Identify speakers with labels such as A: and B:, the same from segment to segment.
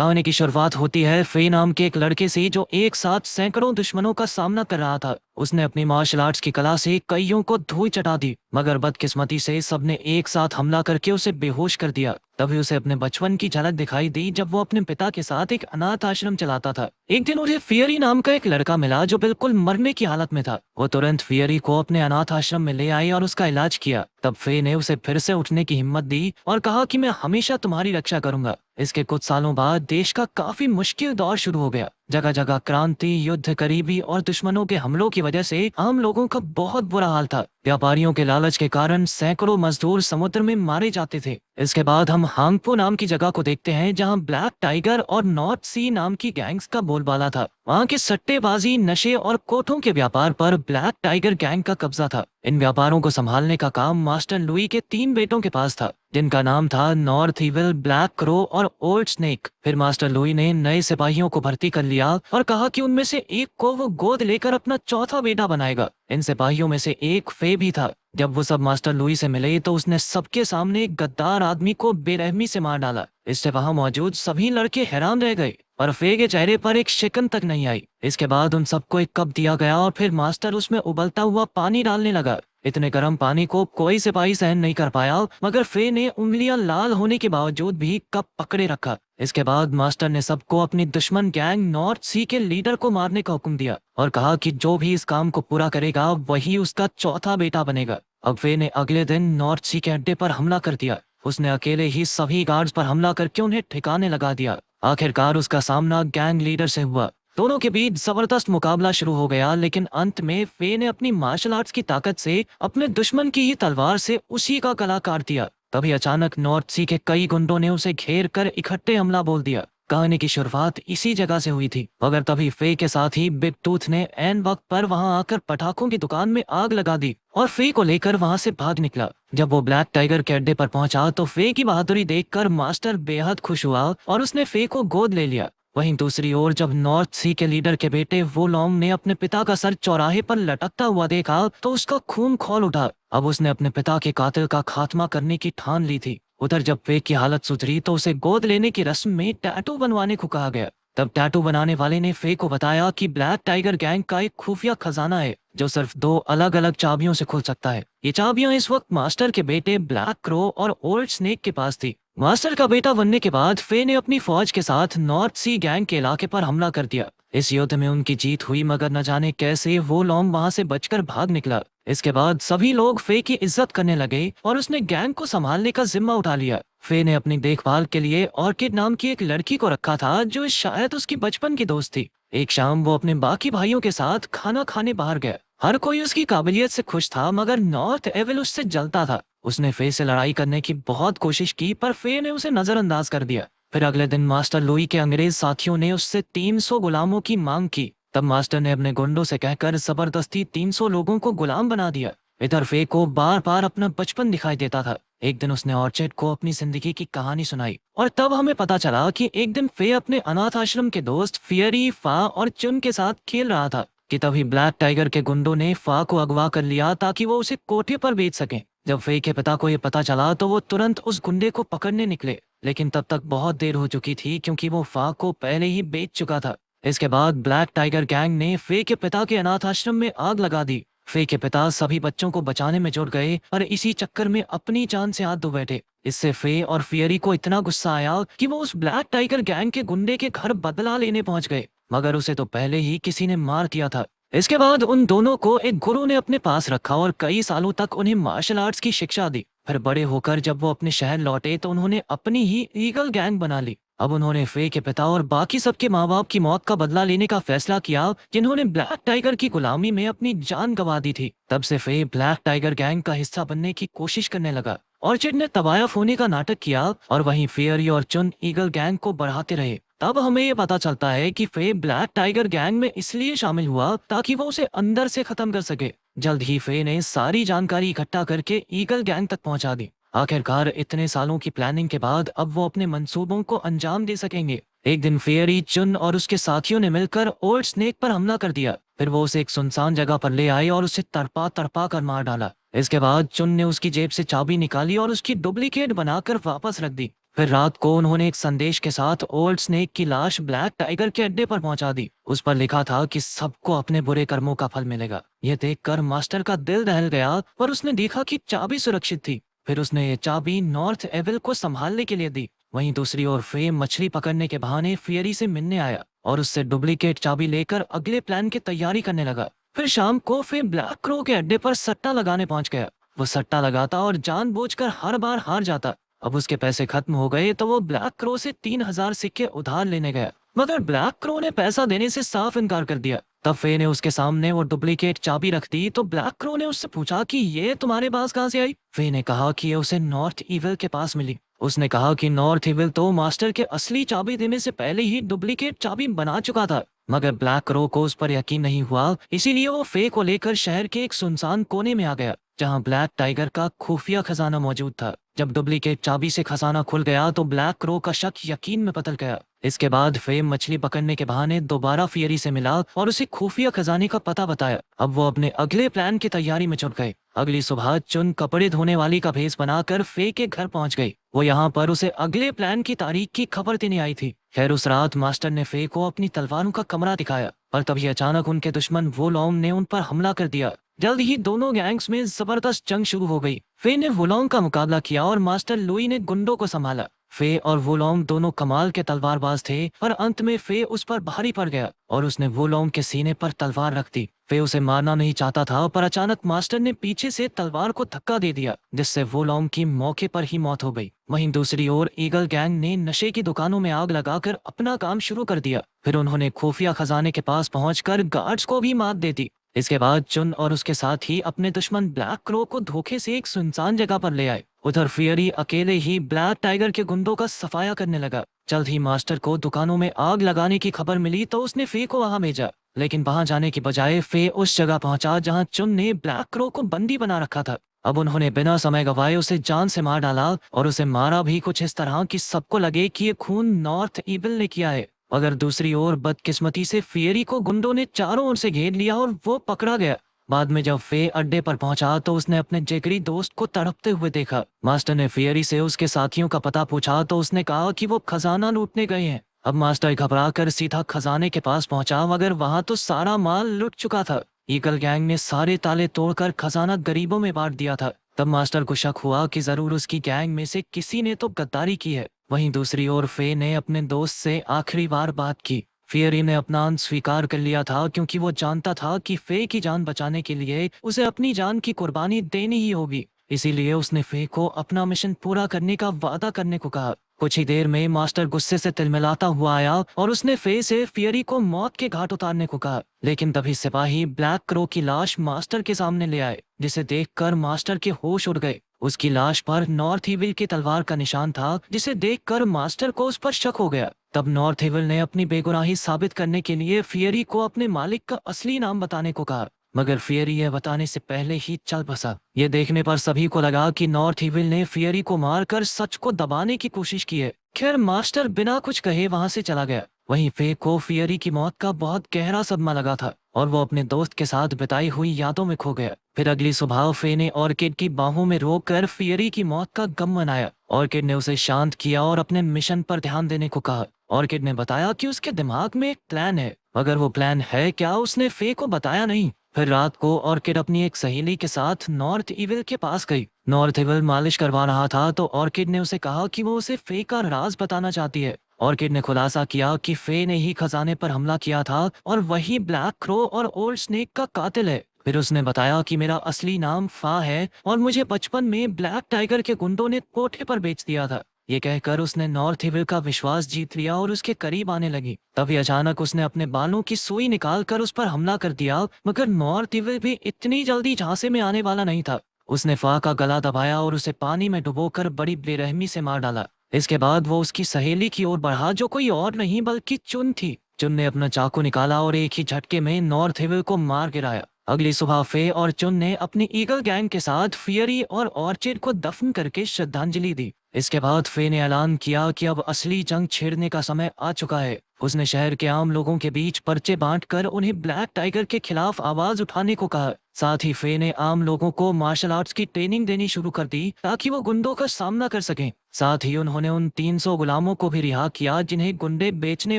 A: कहानी की शुरुआत होती है फे नाम के एक लड़के से जो एक साथ सैकड़ों दुश्मनों का सामना कर रहा था। उसने अपनी मार्शल आर्ट्स की कला से कईयों को धूल चटा दी, मगर बदकिस्मती से सबने एक साथ हमला करके उसे बेहोश कर दिया। तभी उसे अपने बचपन की झलक दिखाई दी जब वो अपने पिता के साथ एक अनाथ आश्रम चलाता था। एक दिन उन्हें फियरी नाम का एक लड़का मिला जो बिल्कुल मरने की हालत में था। वो तुरंत फियरी को अपने अनाथ आश्रम में ले आई और उसका इलाज किया। तब फे ने उसे फिर से उठने की हिम्मत दी और कहा कि मैं हमेशा तुम्हारी रक्षा करूंगा। इसके कुछ सालों बाद देश का काफी मुश्किल दौर शुरू हो गया। जगह जगह क्रांति, युद्ध, गरीबी और दुश्मनों के हमलों की वजह से आम लोगों का बहुत बुरा हाल था। व्यापारियों के लालच के कारण सैकड़ों मजदूर समुद्र में मारे जाते थे। इसके बाद हम हांगपो नाम की जगह को देखते हैं जहां ब्लैक टाइगर और नॉर्थ सी नाम की गैंग्स का बोलबाला था। वहां के सट्टेबाजी, नशे और कोठों के व्यापार पर ब्लैक टाइगर गैंग का कब्जा था। इन व्यापारों को संभालने का काम मास्टर लुई के 3 बेटों के पास था, जिनका नाम था नॉर्थ इविल, ब्लैक क्रो और ओल्ड स्नेक। फिर मास्टर लुई ने नए सिपाहियों को भर्ती कर लिया और कहा कि उनमें से एक को वो गोद लेकर अपना चौथा बेटा बनाएगा। इन सिपाहियों में से एक फे भी था। जब वो सब मास्टर लुई से मिले तो उसने सबके सामने एक गद्दार आदमी को बेरहमी से मार डाला। इससे वहां मौजूद सभी लड़के हैरान रह गए, पर फे के चेहरे पर एक शिकन तक नहीं आई। इसके बाद उन सबको एक कप दिया गया और फिर मास्टर उसमें उबलता हुआ पानी डालने लगा। इतने गर्म पानी को कोई सिपाही सहन नहीं कर पाया, मगर फे ने उंगलियां लाल होने के बावजूद भी कप पकड़े रखा। इसके बाद मास्टर ने सबको अपनी दुश्मन गैंग नॉर्थ सी के लीडर को मारने का हुक्म दिया और कहा कि जो भी इस काम को पूरा करेगा वही उसका चौथा बेटा बनेगा। अब फे ने अगले दिन नॉर्थ सी के अड्डे पर हमला कर दिया। उसने अकेले ही सभी गार्ड्स पर हमला करके उन्हें ठिकाने लगा दिया। आखिरकार उसका सामना गैंग लीडर से हुआ। दोनों के बीच जबरदस्त मुकाबला शुरू हो गया, लेकिन अंत में फे ने अपनी मार्शल आर्ट्स की ताकत से अपने दुश्मन की ही तलवार से उसी का गला काट दिया। तभी अचानक नॉर्थ सी के कई गुंडों ने उसे घेर कर इकट्ठे हमला बोल दिया। कहानी की शुरुआत इसी जगह से हुई थी, मगर तभी फे के साथ ही बिग टूथ ने ऐन वक्त पर वहां आकर पटाखों की दुकान में आग लगा दी और फे को लेकर वहां से भाग निकला। जब वो ब्लैक टाइगर के अड्डे पर पहुंचा तो फे की बहादुरी देखकर मास्टर बेहद खुश हुआ और उसने फे को गोद ले लिया। वहीं दूसरी ओर जब नॉर्थ सी के लीडर के बेटे वो लॉन्ग ने अपने पिता का सर चौराहे पर लटकता हुआ देखा तो उसका खून खौल उठा। अब उसने अपने पिता के कातिल का खात्मा करने की ठान ली थी। उधर जब फे की हालत सुधरी तो उसे गोद लेने की रस्म में टैटू बनवाने को कहा गया। तब टैटू बनाने वाले ने फे को बताया कि ब्लैक टाइगर गैंग का एक खुफिया खजाना है जो सिर्फ 2 अलग अलग चाबियों से खुल सकता है। ये चाबियां इस वक्त मास्टर के बेटे ब्लैक क्रो और ओल्ड स्नेक के पास थी। मास्टर का बेटा बनने के बाद फे ने अपनी फौज के साथ नॉर्थ सी गैंग के इलाके पर हमला कर दिया। इस युद्ध में उनकी जीत हुई, मगर न जाने कैसे वो लॉन्ग वहां से बचकर भाग निकला। इसके बाद सभी लोग फे की इज्जत करने लगे और उसने गैंग को संभालने का जिम्मा उठा लिया। फे ने अपनी देखभाल के लिए ऑर्किड नाम की एक लड़की को रखा था जो शायद उसकी बचपन की दोस्त थी। एक शाम वो अपने बाकी भाइयों के साथ खाना खाने बाहर गया। हर कोई उसकी काबिलियत से खुश था, मगर नॉर्थ एविल उससे जलता था। उसने फे से लड़ाई करने की बहुत कोशिश की, पर फे ने उसे नजरअंदाज कर दिया। फिर अगले दिन मास्टर लुई के अंग्रेज साथियों ने उससे 300 गुलामों की मांग की। तब मास्टर ने अपने गुंडों से कहकर जबरदस्ती 300 लोगों को गुलाम बना दिया। इधर फे को बार बार अपना बचपन दिखाई देता था। एक दिन उसने ऑर्चिड को अपनी जिंदगी की कहानी सुनाई और तब हमें पता चला कि एक दिन फे अपने अनाथ आश्रम के दोस्त फियरी, फा और चुन के साथ खेल रहा था कि तभी ब्लैक टाइगर के गुंडों ने फा को अगवा कर लिया ताकि वो उसे कोठे पर बेच सकें। जब फे के पिता को ये पता चला तो वो तुरंत उस गुंडे को पकड़ने निकले, लेकिन तब तक बहुत देर हो चुकी थी क्योंकि वो फा को पहले ही बेच चुका था। इसके बाद ब्लैक टाइगर गैंग ने फे के पिता के अनाथ आश्रम में आग लगा दी। फे के पिता सभी बच्चों को बचाने में जुट गए और इसी चक्कर में अपनी जान से हाथ धो बैठे। इससे फे और फियरी को इतना गुस्सा आया कि वो उस ब्लैक टाइगर गैंग के गुंडे के घर बदला लेने पहुंच गए, मगर उसे तो पहले ही किसी ने मार दिया था। इसके बाद उन दोनों को एक गुरु ने अपने पास रखा और कई सालों तक उन्हें मार्शल आर्ट्स की शिक्षा दी। फिर बड़े होकर जब वो अपने शहर लौटे तो उन्होंने अपनी ही ईगल गैंग बना ली। अब उन्होंने फे के पिता और बाकी सबके माँ बाप की मौत का बदला लेने का फैसला किया, जिन्होंने ब्लैक टाइगर की गुलामी में अपनी जान गंवा दी थी। तब से फे ब्लैक टाइगर गैंग का हिस्सा बनने की कोशिश करने लगा। ऑर्चिड ने तवायफ होने का नाटक किया और वहीं फियरी और चुन ईगल गैंग को बढ़ाते रहे। तब हमें ये पता चलता है कि फे ब्लैक टाइगर गैंग में इसलिए शामिल हुआ ताकि वो उसे अंदर से खत्म कर सके। जल्द ही फे ने सारी जानकारी इकट्ठा करके ईगल गैंग तक पहुंचा दी। आखिरकार इतने सालों की प्लानिंग के बाद अब वो अपने मंसूबों को अंजाम दे सकेंगे। एक दिन फियरी, चुन और उसके साथियों ने मिलकर ओल्ड स्नेक पर हमला कर दिया। फिर वो उसे एक सुनसान जगह पर ले आए और उसे तड़पा तड़पा कर मार डाला। इसके बाद चुन ने उसकी जेब से चाबी निकाली और उसकी डुप्लीकेट बनाकर वापस रख दी। फिर रात को उन्होंने एक संदेश के साथ ओल्ड स्नेक की लाश ब्लैक टाइगर के अड्डे पर पहुंचा दी। उस पर लिखा था कि सबको अपने बुरे कर्मों का फल मिलेगा। यह देखकर मास्टर का दिल दहल गया, पर उसने देखा कि चाबी सुरक्षित थी। फिर उसने ये चाबी नॉर्थ एविल को संभालने के लिए दी। वहीं दूसरी ओर फे मछली पकड़ने के बहाने फियरी से मिलने आया और उससे डुप्लीकेट चाबी लेकर अगले प्लान की तैयारी करने लगा। फिर शाम को फे ब्लैक क्रो के अड्डे पर सट्टा लगाने पहुंच गया। वो सट्टा लगाता और जानबूझकर हर बार हार जाता। अब उसके पैसे खत्म हो गए तो वो ब्लैक क्रो से 3,000 सिक्के उधार लेने गया, मगर ब्लैक क्रो ने पैसा देने से साफ इनकार कर दिया। तब फे ने उसके सामने वो डुप्लीकेट चाबी रख दी तो ब्लैक क्रो ने उससे पूछा कि ये तुम्हारे पास कहाँ से आई। फे ने कहा कि ये उसे नॉर्थ इविल के पास मिली। उसने कहा कि नॉर्थ इविल तो मास्टर के असली चाबी देने से पहले ही डुप्लीकेट चाबी बना चुका था, मगर ब्लैक क्रो को उस पर यकीन नहीं हुआ। इसीलिए वो फे को लेकर शहर के एक सुनसान कोने में आ गया जहां ब्लैक टाइगर का खुफिया खजाना मौजूद था। जब डुप्लीकेट चाबी से खजाना खुल गया तो ब्लैक क्रो का शक यकीन में बदल गया। इसके बाद फे मछली पकड़ने के बहाने दोबारा फियरी से मिला और उसे खुफिया खजाने का पता बताया। अब वो अपने अगले प्लान की तैयारी में जुट गए। अगली सुबह चुन कपड़े धोने वाली का भेष बनाकर फे के घर पहुंच गई। वो यहाँ पर उसे अगले प्लान की तारीख की खबर देने आई थी। खैर उस रात मास्टर ने फे को अपनी तलवारों का कमरा दिखाया, पर तभी अचानक उनके दुश्मन वोलोंग ने उन पर हमला कर दिया। जल्द ही दोनों गैंग्स में जबरदस्त जंग शुरू हो गई। फे ने वोलोंग का मुकाबला किया और मास्टर लुई ने गुंडों को संभाला। फे और वोलोंग दोनों कमाल के तलवारबाज थे, पर अंत में फे उस पर भारी पड़ गया और उसने वोलोंग के सीने पर तलवार रख दी। फे उसे मारना नहीं चाहता था, पर अचानक मास्टर ने पीछे से तलवार को धक्का दे दिया, जिससे वोलोंग की मौके पर ही मौत हो गई। वहीं दूसरी ओर ईगल गैंग ने नशे की दुकानों में आग लगाकर अपना काम शुरू कर दिया। फिर उन्होंने खुफिया खजाने के पास पहुंचकर गार्ड्स को भी मात दे दी। इसके बाद चुन और उसके साथ ही अपने दुश्मन ब्लैक क्रो को धोखे से एक सुनसान जगह पर ले आए। उधर फियरी अकेले ही ब्लैक टाइगर के गुंडों का सफाया करने लगा। जल्द ही मास्टर को दुकानों में आग लगाने की खबर मिली तो उसने फे को वहां भेजा, लेकिन वहां जाने की बजाय फे उस जगह पहुंचा जहां चुन ने ब्लैक क्रो को बंदी बना रखा था। अब उन्होंने बिना समय गवाए उसे जान से मार डाला और उसे मारा भी कुछ इस तरह कि सबको लगे कि ये खून नॉर्थ इविल ने किया है। मगर दूसरी ओर बदकिस्मती से फियरी को गुंडों ने चारों ओर से घेर लिया और वो पकड़ा गया। बाद में जब फे अड्डे पर पहुंचा तो उसने अपने जिगरी दोस्त को तड़पते हुए देखा। मास्टर ने फियरी से उसके साथियों का पता पूछा तो उसने कहा कि वो खजाना लूटने गए हैं। अब मास्टर घबराकर सीधा खजाने के पास पहुंचा, मगर वहां तो सारा माल लुट चुका था। ईगल गैंग ने सारे ताले तोड़कर खजाना गरीबों में बांट दिया था। तब मास्टर को शक हुआ कि जरूर उसकी गैंग में से किसी ने तो गद्दारी की है। वहीं दूसरी ओर फे ने अपने दोस्त से आखिरी बार बात की। फियरी ने अपना अंत स्वीकार कर लिया था, क्योंकि वो जानता था कि फे की जान बचाने के लिए उसे अपनी जान की कुर्बानी देनी ही होगी। इसीलिए उसने फे को अपना मिशन पूरा करने का वादा करने को कहा। कुछ ही देर में मास्टर गुस्से से तिलमिलाता हुआ आया और उसने फे से फियरी को मौत के घाट उतारने को कहा। लेकिन तभी सिपाही ब्लैक क्रो की लाश मास्टर के सामने ले आए, जिसे देखकर मास्टर के होश उड़ गए। उसकी लाश पर नॉर्थ इविल की तलवार का निशान था, जिसे देखकर मास्टर को उस पर शक हो गया। तब नॉर्थ इविल ने अपनी बेगुनाही साबित करने के लिए फियरी को अपने मालिक का असली नाम बताने को कहा, मगर फियरी यह बताने से पहले ही चल बसा। यह देखने पर सभी को लगा कि नॉर्थ इविल ने फियरी को मारकर सच को दबाने की कोशिश की है। खैर मास्टर बिना कुछ कहे वहां से चला गया। वहीं फे को फियरी की मौत का बहुत गहरा सदमा लगा था और वो अपने दोस्त के साथ बिताई हुई यादों में खो गया। फिर अगली सुबह फे ने ऑर्किड की बाहों में रोककर फियरी की मौत का गम मनाया। ऑर्किड ने उसे शांत किया और अपने मिशन पर ध्यान देने को कहा। ऑर्किड ने बताया कि उसके दिमाग में एक प्लान है, मगर वो प्लान है क्या उसने फे को बताया नहीं। फिर रात को ऑर्किड अपनी एक सहेली के साथ नॉर्थ इविल के पास गई। नॉर्थ इविल मालिश करवा रहा था तो ऑर्किड ने उसे कहा कि वो उसे फे का राज बताना चाहती है। ऑर्किड ने खुलासा किया कि फे ने ही खजाने पर हमला किया था और वही ब्लैक क्रो और ओल्ड स्नेक का कातिल है। फिर उसने बताया कि मेरा असली नाम फा है और मुझे बचपन में ब्लैक टाइगर के गुंडों ने कोठे पर बेच दिया था। ये कहकर उसने नॉर्थ इविल का विश्वास जीत लिया और उसके करीब आने लगी। तभी अचानक उसने अपने बालों की सुई निकालकर उस पर हमला कर दिया, मगर नॉर्थ इविल भी इतनी जल्दी झांसे में आने वाला नहीं था। उसने फा का गला दबाया और उसे पानी में डुबोकर बड़ी बेरहमी से मार डाला। इसके बाद वो उसकी सहेली की ओर बढ़ा, जो कोई और नहीं बल्कि चुन थी। चुन ने अपना चाकू निकाला और एक ही झटके में नॉर्थ इविल को मार गिराया। अगली सुबह फे और चुन ने अपनी ईगल गैंग के साथ फियरी और ऑर्चिड को दफन करके श्रद्धांजलि दी। इसके बाद फे ने ऐलान किया कि अब असली जंग छेड़ने का समय आ चुका है। उसने शहर के आम लोगों के बीच पर्चे बांटकर उन्हें ब्लैक टाइगर के खिलाफ आवाज उठाने को कहा। साथ ही फे ने आम लोगों को मार्शल आर्ट्स की ट्रेनिंग देनी शुरू कर दी ताकि वो गुंडों का सामना कर सकें। साथ ही उन्होंने उन 300 गुलामों को भी रिहा किया जिन्हें गुंडे बेचने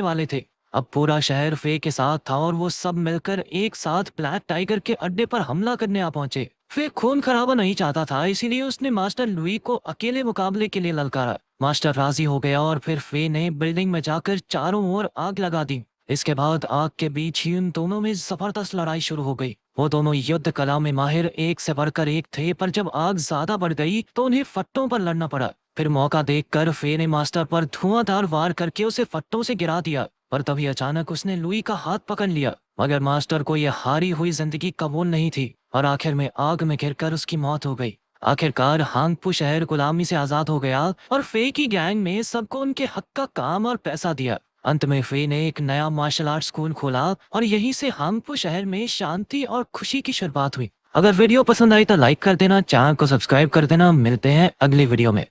A: वाले थे। अब पूरा शहर फे के साथ था और वो सब मिलकर एक साथ ब्लैक टाइगर के अड्डे पर हमला करने आ पहुंचे। फे खून खराबा नहीं चाहता था, इसीलिए उसने मास्टर लुई को अकेले मुकाबले के लिए ललकारा। मास्टर राजी हो गया और फिर फे ने बिल्डिंग में जाकर चारों ओर आग लगा दी। इसके बाद आग के बीच ही उन दोनों में जबरदस्त लड़ाई शुरू हो गई। वो दोनों युद्ध कला में माहिर एक से बढ़कर एक थे, पर जब आग ज्यादा बढ़ गई तो उन्हें फट्टों पर लड़ना पड़ा। फिर मौका देखकर फे ने मास्टर पर धुआंधार वार करके उसे फट्टों से गिरा दिया, पर तभी अचानक उसने लुई का हाथ पकड़ लिया। मगर मास्टर को यह हारी हुई जिंदगी कबूल नहीं थी और आखिर में आग में गिरकर उसकी मौत हो गई। आखिरकार हांगपू शहर गुलामी से आजाद हो गया और फे की गैंग ने सबको उनके हक का काम और पैसा दिया। अंत में फे ने एक नया मार्शल आर्ट स्कूल खोला और यहीं से हांगपू शहर में शांति और खुशी की शुरुआत हुई। अगर वीडियो पसंद आई तो लाइक कर देना, चैनल को सब्सक्राइब कर देना। मिलते हैं अगली वीडियो में।